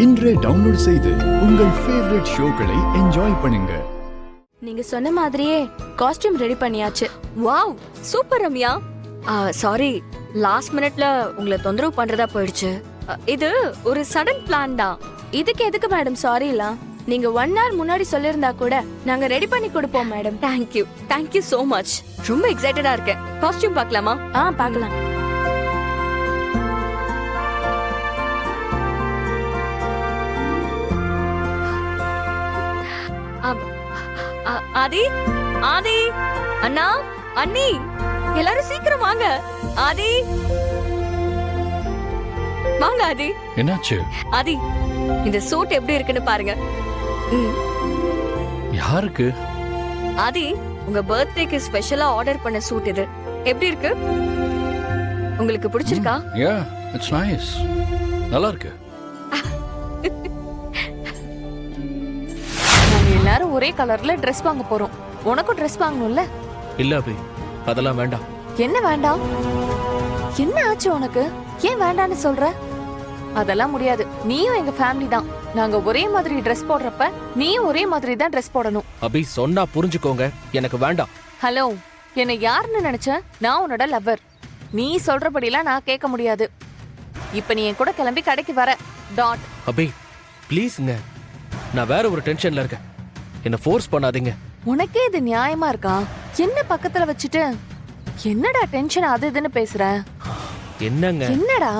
இன்றே டவுன்லோட் செய்து உங்கள் ஃபேவரட் ஷோக்களை என்ஜாய் பண்ணுங்க. நீங்க சொன்ன மாதிரியே காஸ்டியூம் ரெடி பண்ணியாச்சு. Wow, super Ramya. Sorry, last மினிட்ல உங்களை தொந்தரவு பண்றதா போயிடுச்சு. இது ஒரு சடன் பிளான் தான். இதுக்கு எதுக்கு மேடம் சாரி இல்ல? நீங்க 1 hour முன்னாடி சொல்லிருந்தா கூட நாங்க ரெடி பண்ணி கொடுப்போம் மேடம். Thank you so much. ரொம்ப எக்ஸைட்டடா இருக்கேன். காஸ்டியூம் பார்க்கலாமா? பார்க்கலாம். ஆதி, ஆதி, அண்ணா, அண்ணி, எல்லாரும் சீக்கிரம் வாங்க. ஆதி, வாங்க ஆதி. என்னாச்சு? ஆதி, இந்த சூட் எப்படி இருக்குன்னு பாருங்க. யாருக்கு? ஆதி, உங்க பர்த்டேக்கு ஸ்பெஷலா ஆர்டர் பண்ண சூட் இது. எப்படி இருக்கு? உங்களுக்கு பிடிச்சிருக்கா? Yeah, it's nice. நல்லா இருக்கு. நாங்க எல்லாரும் ஒரே கலர்ல Dress வாங்க போறோம். உனக்கும் Dress வாங்கணும்ல? இல்ல அபி, அதெல்லாம் வேண்டாம். என்ன வேண்டாம்? என்ன ஆச்சு உனக்கு? ஏன் வேண்டான்னு சொல்ற? அதெல்லாம் முடியாது. நீயும் எங்க ஃபேமிலி தான். நாங்க ஒரே மாதிரி Dress போடுறப்ப நீயும் ஒரே மாதிரி தான் Dress போடணும். அபி, சொன்னா புரிஞ்சுக்கோங்க. எனக்கு வேண்டாம். ஹலோ, என்ன யாருன்னு நினைச்ச? நான் உன்னோட லவ்வர். நீ சொல்றபடிலாம் நான் கேட்க முடியாது. இப்ப நீ என் கூட கிளம்பி கடைக்கு வர. டாட். அபி, ப்ளீஸ்ங்க. நான் வேற ஒரு டென்ஷன்ல இருக்கேன். என்ன ஃபோர்ஸ் பண்ணாதீங்க. உனக்கே இது நியாயமா இருக்கா? என்ன பக்கத்துல வச்சுட்டு என்னடா டென்ஷன் அது இதுன்னு பேசுற? என்னங்க? என்னடா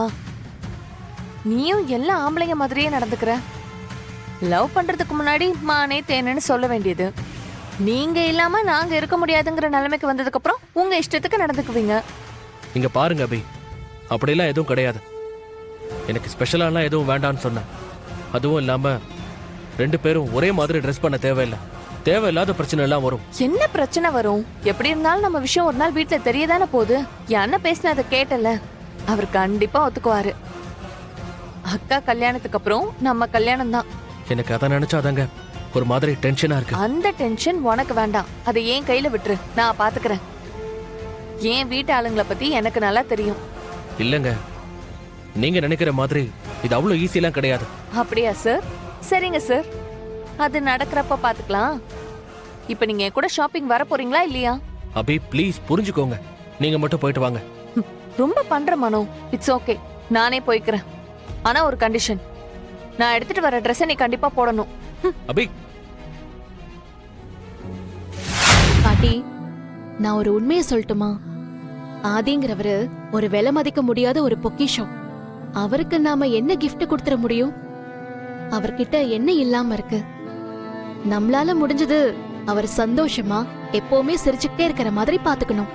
நீயும் எல்லா ஆம்பளைங்க மாதிரியே நடந்துக்கிற? லவ் பண்றதுக்கு முன்னாடி மானே தேனன்னு சொல்ல வேண்டியது. நீங்க இல்லாம நாங்க இருக்க முடியாதுங்கிற நிலைமைக்கு வந்ததுக்கு அப்புறம் உங்க இஷ்டத்துக்கு நடந்துக்குவீங்க. இங்க பாருங்க அபி, அப்படிலாம் எதுவும் கிடையாது. எனக்கு ஸ்பெஷலாலாம் எதுவும் வேண்டான்னு சொன்னேன். அதுவும் இல்லாம 2 பேரும் ஒரே மாதிரி ட்ரெஸ் பண்ண தேவையில்லை. தேவையில்லாத பிரச்சனை எல்லாம் வரும். என்ன பிரச்சனை வரும்? எப்படி இருந்தாலும் நம்ம விஷயம் ஒரு நாள் வீட்டுல தெரியதானே போகுது. என் அண்ணன் பேசினதை கேட்டல, அவர் கண்டிப்பா ஒத்துக்குவாரு. அக்கா கல்யாணத்துக்கு அப்புறம் நம்ம கல்யாணம் தான். எனக்கு அதை நினைச்சாதாங்க ஒரு மாதிரி டென்ஷனா இருக்கு. அந்த டென்ஷன் உனக்கு வேண்டாம். அதை ஏன் கையில விட்டுரு, நான் பாத்துக்கிறேன். ஏன் வீட்டு ஆளுங்களை பத்தி எனக்கு நல்லா தெரியும். இல்லங்க, நீங்க நினைக்கிற மாதிரி இது அவ்வளவு ஈஸியெல்லாம் கிடையாது. அப்படியா சார்? சரிங்க சார், அது நடக்கிறப்ப பாத்துக்கலாம். இப்ப நீங்க என் கூட ஷாப்பிங் வர போறீங்களா இல்லையா? அபி, ப்ளீஸ் புரிஞ்சுக்கோங்க. நீங்க மட்டும் போயிட்டு வாங்க. ரொம்ப பண்ற மனோ. இட்ஸ் ஓகே, நானே போய்க்கிறேன். ஆனா ஒரு கண்டிஷன், நான் எடுத்துட்டு வர ட்ரெஸ் நீ கண்டிப்பா போடணும். அபி. பாட்டி, நான் ஒரு உண்மையை சொல்லட்டுமா? ஆதிங்கிறவரு ஒரு விலை மதிக்க முடியாத ஒரு பொக்கிஷம். அவருக்கு நாம என்ன கிஃப்ட் கொடுத்துட முடியும்? அவர்கிட்ட என்ன இல்லாம இருக்கு? நம்மளால முடிஞ்சது அவர் சந்தோஷமா எப்பவுமே சிரிச்சுக்கிட்டே இருக்கிற மாதிரி பாத்துக்கணும்.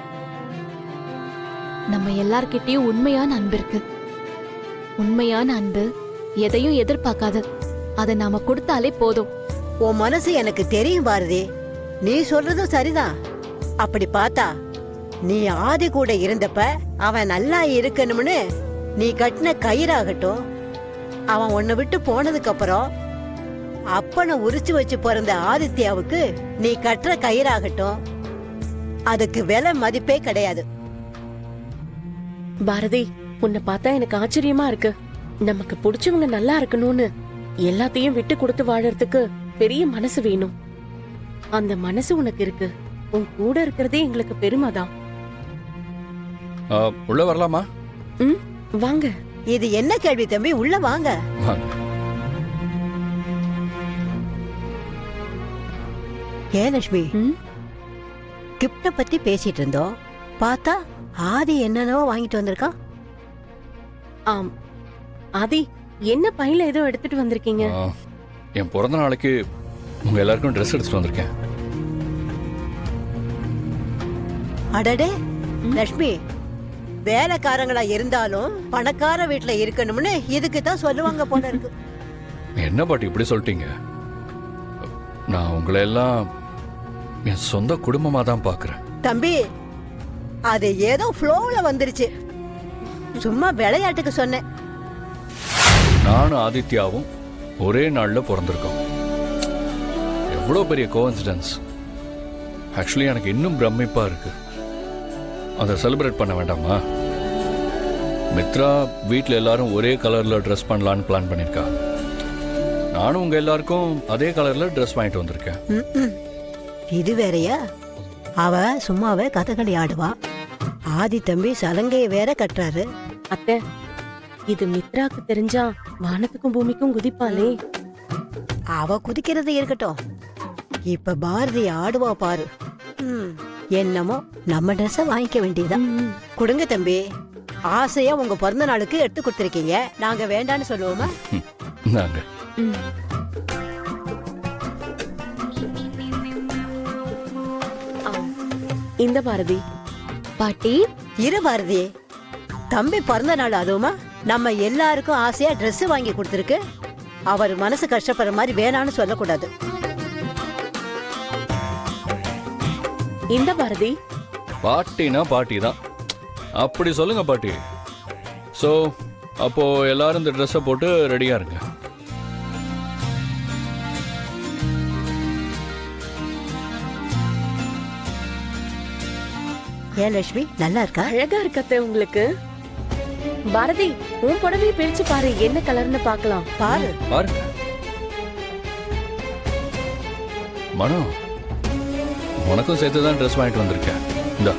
நம்ம எல்லார்கிட்டயும் உண்மையான அன்பு இருக்கு. உண்மையான அன்பு எதையும் எதிர்பார்க்காது. அதை நாம கொடுத்தாலே போதும். உன் மனசு எனக்கு தெரியும் பாரதி. நீ சொல்றதும் சரிதான். அப்படி பார்த்தா நீ ஆதி கூட இருந்தப்ப அவன் நல்லா இருக்கணும்னு நீ கட்டின கயிறாகட்டும், அவன் உன்னை விட்டு போனதுக்கு அப்புறம் அப்பனை உரிச்சு வச்சு பிறந்த ஆதித்யாவுக்கு நீ கட்டுற கயிறாகட்டும், அதுக்கு விலை மதிப்பே கிடையாது. பாரதி, உன்னை பார்த்தா எனக்கு ஆச்சரியமா இருக்கு. நமக்கு பிடிச்சவங்க நல்லா இருக்கணும்னு எல்லாத்தையும் விட்டு கொடுத்து வாழறதுக்கு பெரிய மனசு வேணும். அந்த மனசு உனக்கு இருக்கு. உன் கூட இருக்கிறதே எங்களுக்கு பெருமைதான். உள்ள வரலாமா? வாங்க. இது என்ன கேள்வி தம்பி? உள்ள வாங்க. ஏன் லட்சுமி, கிஃப்ட பத்தி பேசிட்டு இருந்தோம். பார்த்தா ஆதி என்னென்னவோ வாங்கிட்டு வந்திருக்கான். ஆம் ஆதி, என்ன பையில ஏதோ எடுத்துட்டு வந்திருக்கீங்க? என் பிறந்த நாளைக்கு உங்க எல்லாருக்கும் ட்ரெஸ் எடுத்துட்டு வந்திருக்கேன். அடடே லட்சுமி, வேலைக்காரங்களா இருந்தாலும் பணக்கார வீட்டுல இருக்கணும்னு இதுக்கு தான் சொல்லுவாங்க போல இருக்கு. என்ன பாட்டி இப்படி சொல்லிட்டீங்க? நான் உங்களை எல்லாம் என் சொந்த குடும்பமா தான் பாக்குறேன். தம்பி, அது ஏதோ ஃப்ளோல வந்துருச்சு. சும்மா விளையாட்டுக்கு சொன்னேன். நானும் ஆதித்யாவும் ஒரே நாள்ல பிறந்திருக்கோம். எவ்வளவு பெரிய கோஇன்சிடென்ஸ். ஆக்சுவலி எனக்கு இன்னும் பிரமிப்பா இருக்கு. அதை செலிப்ரேட் பண்ண வேண்டாமா? மித்ரா வீட்டில் எல்லாரும் ஒரே கலர்ல ட்ரெஸ் பண்ணலான்னு பிளான் பண்ணியிருக்கா. நானும் உங்க எல்லாருக்கும் அதே கலர்ல ட்ரெஸ் வாங்கிட்டு வந்திருக்கேன். ம்ம். இது வேறயா? அவ சும்மாவே கதகளி ஆடுவா. ஆதி தம்பி சலங்கையை வேற கட்டுறாரு. அத்தை, இது மித்ராக்கு தெரிஞ்சா வானத்துக்கும் பூமிக்கும் குதிப்பாளே. அவ குதிக்கிறது இருக்கட்டும், இப்ப பாரதி ஆடுவா பாரு. என்னமோ நம்ம ட்ரெஸ்ஸ வாங்கிக்க வேண்டியதா. கொடுங்க தம்பி, ஆசையா உங்க பிறந்த நாளுக்கு எடுத்து கொடுத்துருக்கீங்க, நாங்க வேண்டான்னு சொல்லுவோமா? நாங்க இந்த பாரதி. பாட்டி, இரு பாரதி, தம்பி பிறந்த நாள் அதுவுமா நம்ம எல்லாருக்கும் ஆசையா Dress வாங்கி கொடுத்துருக்கு. அவர் மனசு கஷ்டப்படுற மாதிரி வேணான்னு சொல்லக்கூடாது. இந்த பாரதி. பாட்டினா பாட்டி தான், அப்படி சொல்லுங்க பாட்டி. ஸோ அப்போ எல்லாரும் இந்த ட்ரெஸ்ஸை போட்டு ரெடியா இருங்க. ஏன் லட்சுமி, நல்லா இருக்கா? அழகா இருக்கத்த உங்களுக்கு. பாரதி, உன் புடவையை பிரிச்சு பாரு, என்ன கலர்னு பார்க்கலாம். பாரு பாருங்க மனோ, உனக்கும் சேர்த்து தான் ட்ரெஸ் வாங்கிட்டு வந்திருக்கேன். இந்த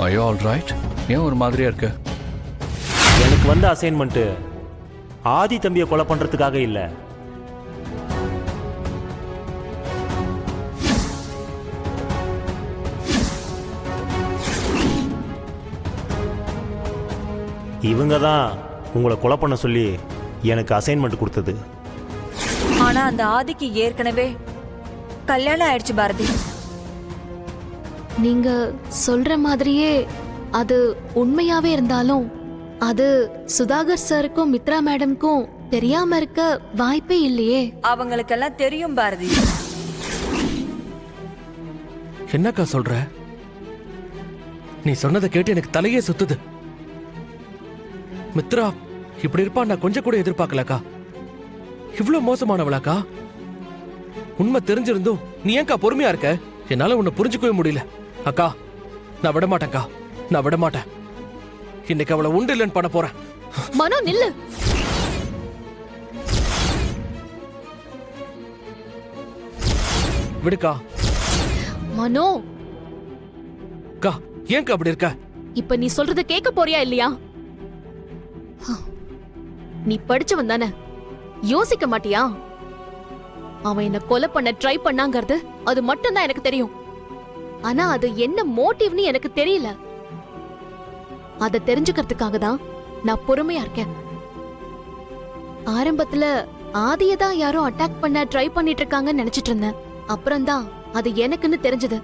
ஐயோ ஆல் ரைட். ஏன் ஒரு மாதிரியா இருக்க? எனக்கு வந்த அசைன்மெண்ட் ஆதி தம்பியை கொலை பண்றதுக்காக இல்ல. இவங்க தான் உங்களை கொலை பண்ண சொல்லி எனக்கு அசைன்மெண்ட் கொடுத்தது. ஆனா அந்த ஆதிக்கு ஏற்கனவே கல்யாணம் ஆயிடுச்சு பாரதி. நீங்க சொல்ற மாதிரியே அது உண்மையாவே இருந்தாலும் அது சுதாகர் சாருக்கும் மித்ரா மேடம்க்கும் தெரியாம இருக்க வாய்ப்பே இல்லையே. அவங்களுக்கெல்லாம் தெரியும் பாரதி. என்னக்கா சொல்ற? நீ சொன்னதை கேட்டு எனக்கு தலையே சுத்துது. மித்ரா இப்படி இருப்பா நான் கொஞ்சம் கூட எதிர்பார்க்கலக்கா. இவ்வளவு மோசமானவளாக்கா? உண்மை தெரிஞ்சிருந்தும் நீ ஏன்க்கா பொறுமையா இருக்க? என்னால உன்னை புரிஞ்சுக்கவே முடியல. அக்கா, நான் விட மாட்டேன்க்கா, நான் விட மாட்டேன். இன்னைக்கு அவளை உண்டு இல்லைன்னு பண்ண போறேன். மனோ நில்லு. விடுக்கா. மனோ, அக்கா ஏன்க்கா அப்படி இருக்க? இப்ப நீ சொல்றத கேட்க போறியா இல்லையா? நீ படிச்சவன் தானே, யோசிக்க மாட்டியா? அவன் என்ன கொலை பண்ண ட்ரை பண்ணாங்கிறது அது மட்டும் தான் எனக்கு தெரியும். ஆனா அது என்ன மோட்டிவ்னு எனக்கு தெரியல. அத தெரிஞ்சுக்கிறதுக்காக தான் நான் பொறுமையா இருக்கேன். ஆரம்பத்துல ஆதியை தான் யாரோ அட்டாக் பண்ண ட்ரை பண்ணிட்டு இருக்காங்கன்னு நினைச்சிட்டு இருந்தேன். அப்புறம் தான் அது எனக்குன்னு தெரிஞ்சது.